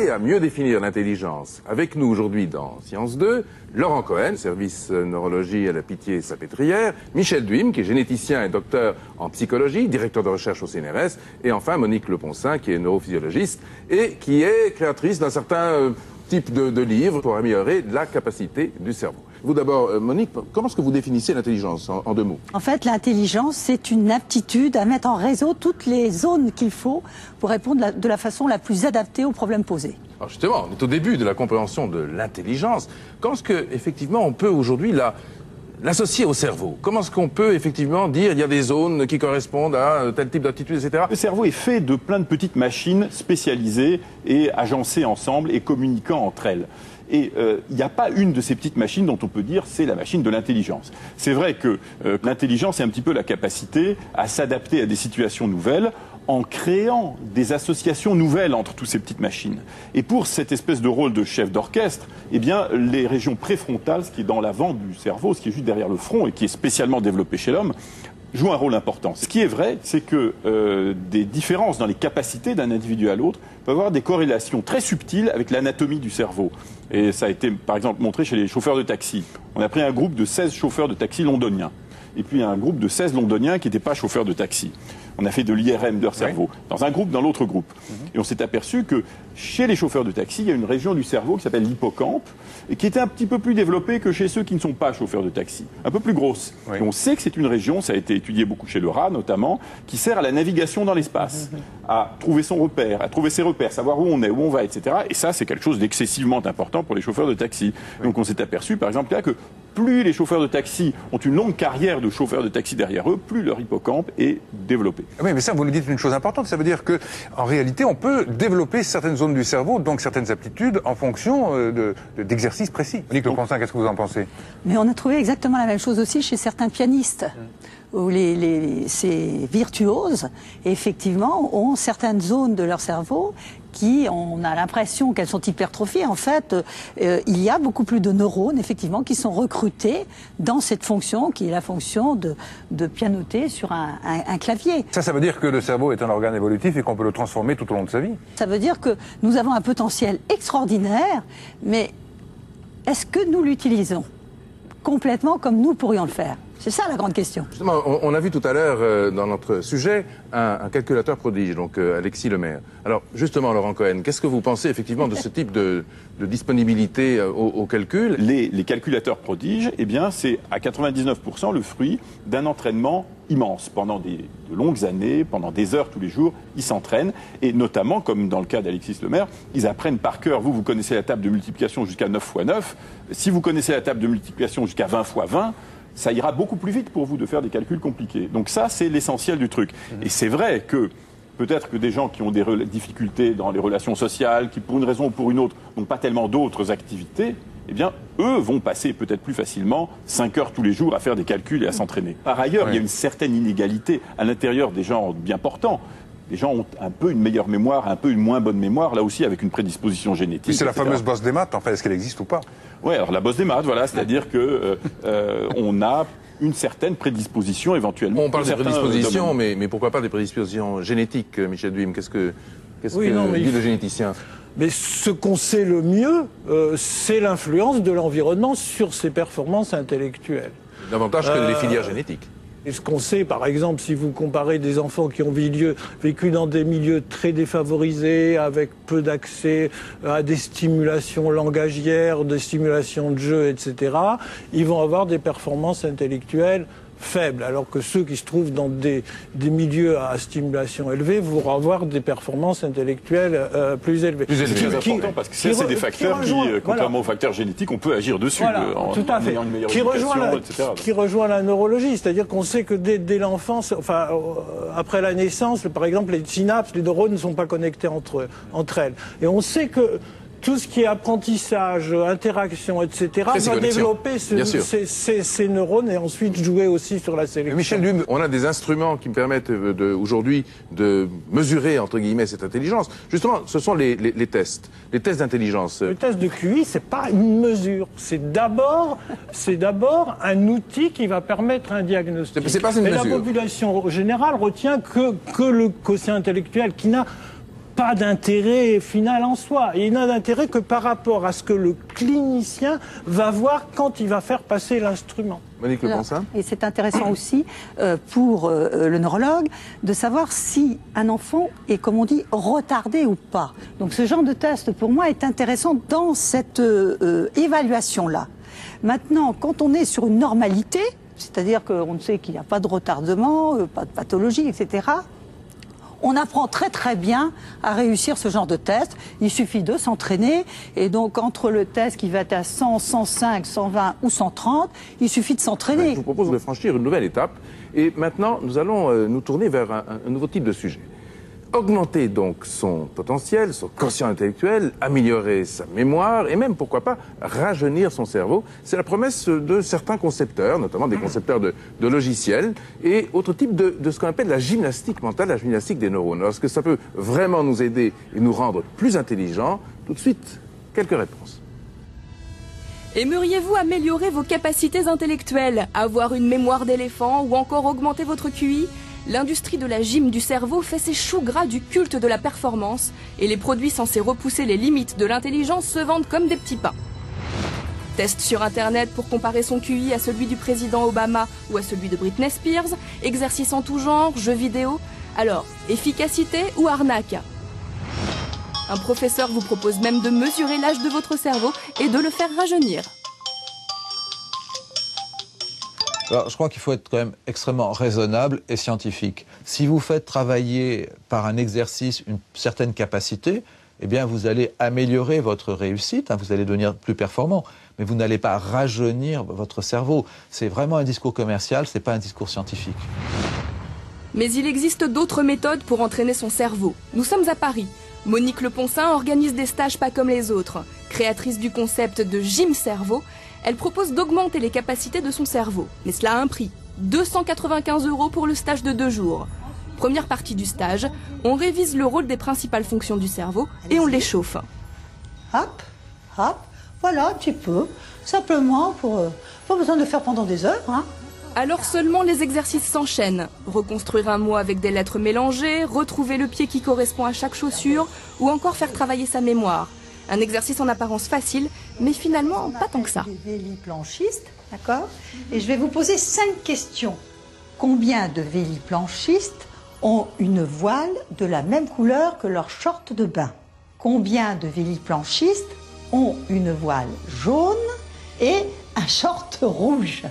aider à mieux définir l'intelligence. Avec nous aujourd'hui dans Sciences 2, Laurent Cohen, service neurologie à la Pitié-Salpêtrière, Michel Duim, qui est généticien et docteur en psychologie, directeur de recherche au CNRS, et enfin Monique Leponcin, qui est neurophysiologiste et qui est créatrice d'un certain type de livres pour améliorer la capacité du cerveau. Vous d'abord, Monique, comment est-ce que vous définissez l'intelligence en deux mots? En fait, l'intelligence, c'est une aptitude à mettre en réseau toutes les zones qu'il faut pour répondre de la façon la plus adaptée aux problèmes posés. Alors justement, on est au début de la compréhension de l'intelligence. Comment est-ce que, effectivement, on peut aujourd'hui l'associer au cerveau? Comment est-ce qu'on peut effectivement dire il y a des zones qui correspondent à tel type d'attitude, etc. Le cerveau est fait de plein de petites machines spécialisées et agencées ensemble et communiquant entre elles. Et il n'y a pas une de ces petites machines dont on peut dire c'est la machine de l'intelligence. C'est vrai que l'intelligence est un petit peu la capacité à s'adapter à des situations nouvelles en créant des associations nouvelles entre toutes ces petites machines. Et pour cette espèce de rôle de chef d'orchestre, eh bien, les régions préfrontales, ce qui est dans l'avant du cerveau, ce qui est juste derrière le front et qui est spécialement développé chez l'homme, joue un rôle important. Ce qui est vrai, c'est que des différences dans les capacités d'un individu à l'autre peuvent avoir des corrélations très subtiles avec l'anatomie du cerveau. Et ça a été, par exemple, montré chez les chauffeurs de taxi. On a pris un groupe de 16 chauffeurs de taxi londoniens, et puis un groupe de 16 londoniens qui n'étaient pas chauffeurs de taxi. On a fait de l'IRM de leur cerveau, dans un groupe, dans l'autre groupe. Et on s'est aperçu que chez les chauffeurs de taxi, il y a une région du cerveau qui s'appelle l'hippocampe, et qui était un petit peu plus développée que chez ceux qui ne sont pas chauffeurs de taxi, un peu plus grosse. Et on sait que c'est une région, ça a été étudié beaucoup chez le rat notamment, qui sert à la navigation dans l'espace, à trouver son repère, à trouver ses repères, savoir où on est, où on va, etc. Et ça, c'est quelque chose d'excessivement important pour les chauffeurs de taxi. Donc on s'est aperçu, par exemple, là, que plus les chauffeurs de taxi ont une longue carrière de chauffeurs de taxi derrière eux, plus leur hippocampe est développé. Oui, mais ça, vous nous dites une chose importante, ça veut dire que, en réalité, on peut développer certaines zones du cerveau, donc certaines aptitudes, en fonction d'exercices précis. Monique Leponcin, qu'est-ce que vous en pensez? Mais on a trouvé exactement la même chose aussi chez certains pianistes, où ces virtuoses, effectivement, ont certaines zones de leur cerveau qui, on a l'impression qu'elles sont hypertrophiées. En fait, il y a beaucoup plus de neurones, effectivement, qui sont recrutés dans cette fonction, qui est la fonction de pianoter sur un clavier. Ça veut dire que le cerveau est un organe évolutif et qu'on peut le transformer tout au long de sa vie? Ça veut dire que nous avons un potentiel extraordinaire, mais est-ce que nous l'utilisons complètement comme nous pourrions le faire? C'est ça la grande question. Justement, on a vu tout à l'heure dans notre sujet un calculateur prodige, donc Alexis Lemaire. Alors justement, Laurent Cohen, qu'est-ce que vous pensez effectivement de ce type de disponibilité au calcul? Les calculateurs prodiges, eh bien, c'est à 99% le fruit d'un entraînement immense. Pendant de longues années, pendant des heures tous les jours, ils s'entraînent. Et notamment, comme dans le cas d'Alexis Lemaire, ils apprennent par cœur. Vous connaissez la table de multiplication jusqu'à 9 x 9. Si vous connaissez la table de multiplication jusqu'à 20 x 20, ça ira beaucoup plus vite pour vous de faire des calculs compliqués. Donc ça, c'est l'essentiel du truc. Et c'est vrai que peut-être que des gens qui ont des difficultés dans les relations sociales, qui pour une raison ou pour une autre n'ont pas tellement d'autres activités, eh bien, eux vont passer peut-être plus facilement 5 heures tous les jours à faire des calculs et à s'entraîner. Par ailleurs, il y a une certaine inégalité à l'intérieur des gens bien portants. Les gens ont un peu une meilleure mémoire, un peu une moins bonne mémoire, là aussi avec une prédisposition génétique. C'est la fameuse bosse des maths, en fait, est-ce qu'elle existe ou pas? Oui, alors la bosse des maths, voilà, c'est-à-dire que on a une certaine prédisposition éventuellement. On parle de prédisposition, mais pourquoi pas des prédispositions génétiques, Michel Duim? Qu'est-ce que dit le généticien? Mais ce qu'on sait le mieux, c'est l'influence de l'environnement sur ses performances intellectuelles. Davantage que les filières génétiques. Et ce qu'on sait, par exemple, si vous comparez des enfants qui ont vécu dans des milieux très défavorisés, avec peu d'accès à des stimulations langagières, des stimulations de jeu, etc., ils vont avoir des performances intellectuelles faibles, alors que ceux qui se trouvent dans des milieux à stimulation élevée vont avoir des performances intellectuelles plus élevées. Plus élevées, c'est important, parce que c'est des facteurs qui, contrairement aux facteurs génétiques, on peut agir dessus. Voilà, tout à fait. Qui rejoint la neurologie, c'est-à-dire qu'on sait que dès l'enfance, enfin, après la naissance, par exemple, les synapses, les neurones ne sont pas connectés entre elles. Et on sait que tout ce qui est apprentissage, interaction, etc., va développer ces neurones et ensuite jouer aussi sur la sélection. Michel Duim, on a des instruments qui me permettent aujourd'hui de mesurer, entre guillemets, cette intelligence. Justement, ce sont les tests d'intelligence. Le test de QI, c'est pas une mesure. C'est d'abord un outil qui va permettre un diagnostic. C'est pas une mesure. La population générale retient que le quotient intellectuel qui n'a pas d'intérêt final en soi. Il n'a d'intérêt que par rapport à ce que le clinicien va voir quand il va faire passer l'instrument. Monique Leponsin. Et c'est intéressant aussi pour le neurologue de savoir si un enfant est, comme on dit, retardé ou pas. Donc ce genre de test, pour moi, est intéressant dans cette évaluation-là. Maintenant, quand on est sur une normalité, c'est-à-dire qu'on sait qu'il n'y a pas de retardement, pas de pathologie, etc., on apprend très très bien à réussir ce genre de test. Il suffit de s'entraîner. Et donc, entre le test qui va être à 100, 105, 120 ou 130, il suffit de s'entraîner. Je vous propose de franchir une nouvelle étape. Et maintenant, nous allons nous tourner vers un nouveau type de sujet. Augmenter donc son potentiel, son quotient intellectuel, améliorer sa mémoire et même, pourquoi pas, rajeunir son cerveau. C'est la promesse de certains concepteurs, notamment des concepteurs de logiciels et autres types de ce qu'on appelle la gymnastique mentale, la gymnastique des neurones. Alors, est-ce que ça peut vraiment nous aider et nous rendre plus intelligents? Tout de suite, quelques réponses. Aimeriez-vous améliorer vos capacités intellectuelles, avoir une mémoire d'éléphant ou encore augmenter votre QI? L'industrie de la gym du cerveau fait ses choux gras du culte de la performance et les produits censés repousser les limites de l'intelligence se vendent comme des petits pains. Test sur internet pour comparer son QI à celui du président Obama ou à celui de Britney Spears, exercices en tout genre, jeux vidéo. Alors, efficacité ou arnaque? Un professeur vous propose même de mesurer l'âge de votre cerveau et de le faire rajeunir. Alors, je crois qu'il faut être quand même extrêmement raisonnable et scientifique. Si vous faites travailler par un exercice une certaine capacité, eh bien, vous allez améliorer votre réussite, vous allez devenir plus performant, mais vous n'allez pas rajeunir votre cerveau. C'est vraiment un discours commercial, c'est pas un discours scientifique. Mais il existe d'autres méthodes pour entraîner son cerveau. Nous sommes à Paris. Monique Leponsin organise des stages pas comme les autres. Créatrice du concept de gym cerveau, elle propose d'augmenter les capacités de son cerveau. Mais cela a un prix. 295 € pour le stage de 2 jours. Première partie du stage, on révise le rôle des principales fonctions du cerveau et on l'échauffe. Hop, hop, voilà un petit peu. Simplement pas besoin de faire pendant des heures, hein. Alors seulement les exercices s'enchaînent. Reconstruire un mot avec des lettres mélangées, retrouver le pied qui correspond à chaque chaussure ou encore faire travailler sa mémoire. Un exercice en apparence facile, mais finalement pas tant que ça. Des véliplanchistes, d'accord? Et je vais vous poser 5 questions. Combien de véliplanchistes ont une voile de la même couleur que leur short de bain? Combien de véliplanchistes ont une voile jaune et un short rouge?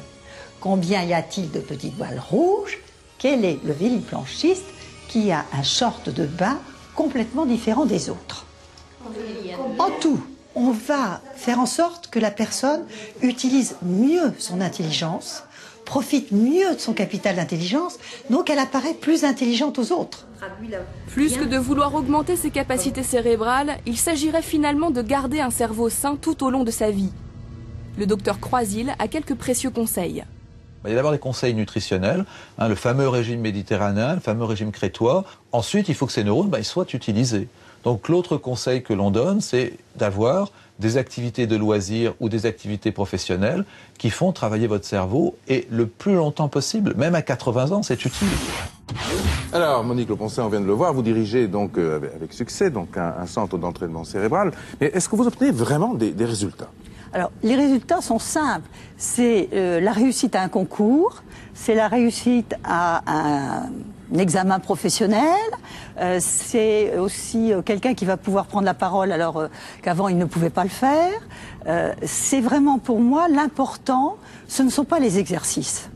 Combien y a-t-il de petites voiles rouges? Quel est le véliplanchiste qui a un short de bain complètement différent des autres? En tout, on va faire en sorte que la personne utilise mieux son intelligence, profite mieux de son capital d'intelligence, donc elle apparaît plus intelligente aux autres. Plus que de vouloir augmenter ses capacités cérébrales, il s'agirait finalement de garder un cerveau sain tout au long de sa vie. Le docteur Croisil a quelques précieux conseils. Il y a d'abord des conseils nutritionnels, le fameux régime méditerranéen, le fameux régime crétois. Ensuite, il faut que ces neurones ils soient utilisés. Donc l'autre conseil que l'on donne, c'est d'avoir des activités de loisirs ou des activités professionnelles qui font travailler votre cerveau et le plus longtemps possible, même à 80 ans, c'est utile. Alors, Monique Leponsin, on vient de le voir, vous dirigez donc avec succès donc un centre d'entraînement cérébral. Mais est-ce que vous obtenez vraiment des résultats? Alors, les résultats sont simples. C'est la réussite à un concours, c'est la réussite à un examen professionnel, c'est aussi quelqu'un qui va pouvoir prendre la parole alors qu'avant il ne pouvait pas le faire. C'est vraiment pour moi l'important, ce ne sont pas les exercices.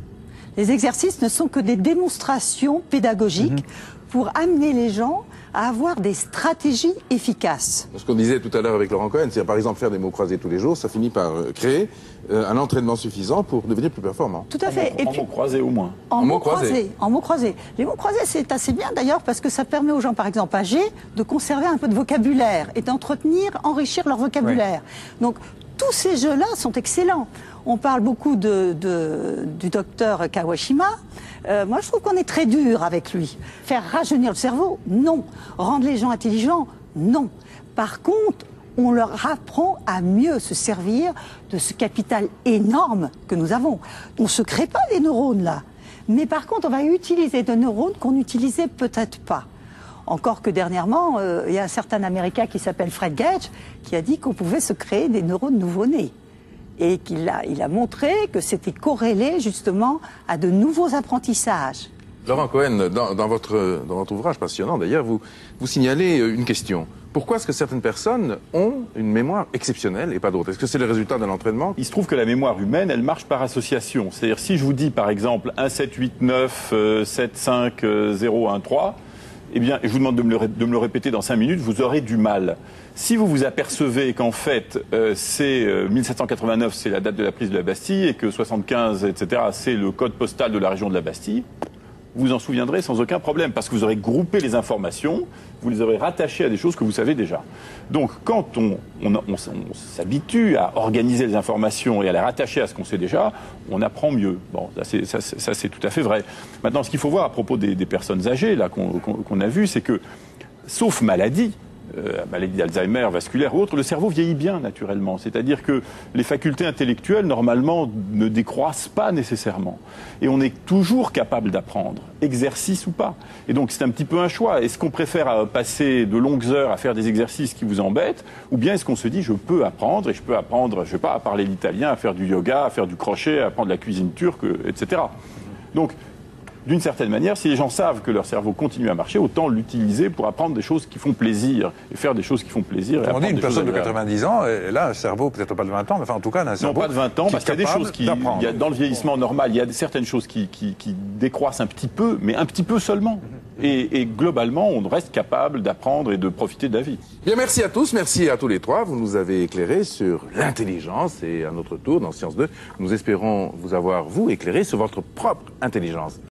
Les exercices ne sont que des démonstrations pédagogiques pour amener les gens à avoir des stratégies efficaces. Ce qu'on disait tout à l'heure avec Laurent Cohen, c'est par exemple faire des mots croisés tous les jours, ça finit par créer un entraînement suffisant pour devenir plus performant. Tout à fait. En mots croisés au moins. En mots croisés. En mots croisés. Les mots croisés, c'est assez bien d'ailleurs parce que ça permet aux gens, par exemple âgés, de conserver un peu de vocabulaire et d'entretenir, enrichir leur vocabulaire. Oui. Donc tous ces jeux-là sont excellents. On parle beaucoup du docteur Kawashima. Moi, je trouve qu'on est très dur avec lui. Faire rajeunir le cerveau, non. Rendre les gens intelligents, non. Par contre, on leur apprend à mieux se servir de ce capital énorme que nous avons. On ne se crée pas des neurones, là. Mais par contre, on va utiliser des neurones qu'on n'utilisait peut-être pas. Encore que dernièrement, il y a un certain Américain qui s'appelle Fred Gage qui a dit qu'on pouvait se créer des neurones nouveau-nés. Et il a montré que c'était corrélé justement à de nouveaux apprentissages. Laurent Cohen, dans votre ouvrage passionnant d'ailleurs, vous signalez une question. Pourquoi est-ce que certaines personnes ont une mémoire exceptionnelle et pas d'autres? Est-ce que c'est le résultat d'un entraînement? Il se trouve que la mémoire humaine, elle marche par association. C'est-à-dire si je vous dis par exemple 1, 7, 8, 9, 7, 5, 0, 1, 3, eh bien, je vous demande de me le répéter dans 5 minutes, vous aurez du mal. Si vous vous apercevez qu'en fait, c'est 1789, c'est la date de la prise de la Bastille, et que 75, etc., c'est le code postal de la région de la Bastille, vous en souviendrez sans aucun problème, parce que vous aurez groupé les informations, vous les aurez rattachées à des choses que vous savez déjà. Donc, quand on s'habitue à organiser les informations et à les rattacher à ce qu'on sait déjà, on apprend mieux. Bon, ça c'est tout à fait vrai. Maintenant, ce qu'il faut voir à propos des personnes âgées, là, qu'on a vues, c'est que, sauf maladie, maladie d'Alzheimer, vasculaire ou autre, le cerveau vieillit bien naturellement. C'est-à-dire que les facultés intellectuelles, normalement, ne décroissent pas nécessairement. Et on est toujours capable d'apprendre, exercice ou pas. Et donc c'est un petit peu un choix. Est-ce qu'on préfère passer de longues heures à faire des exercices qui vous embêtent, ou bien est-ce qu'on se dit je peux apprendre, et je peux apprendre, je sais pas, à parler l'italien, à faire du yoga, à faire du crochet, à apprendre la cuisine turque, etc. Donc, d'une certaine manière, si les gens savent que leur cerveau continue à marcher, autant l'utiliser pour apprendre des choses qui font plaisir et faire des choses qui font plaisir. On dit une personne de 90 ans, elle a un cerveau, peut-être pas de 20 ans, mais enfin en tout cas, elle a un cerveau. Non, pas de 20 ans, parce qu'il y a des choses qui, dans le vieillissement normal, il y a certaines choses qui décroissent un petit peu, mais un petit peu seulement. Et globalement, on reste capable d'apprendre et de profiter de la vie. Bien, merci à tous, merci à tous les trois. Vous nous avez éclairé sur l'intelligence et à notre tour, dans Science 2, nous espérons vous avoir, vous, éclairé sur votre propre intelligence.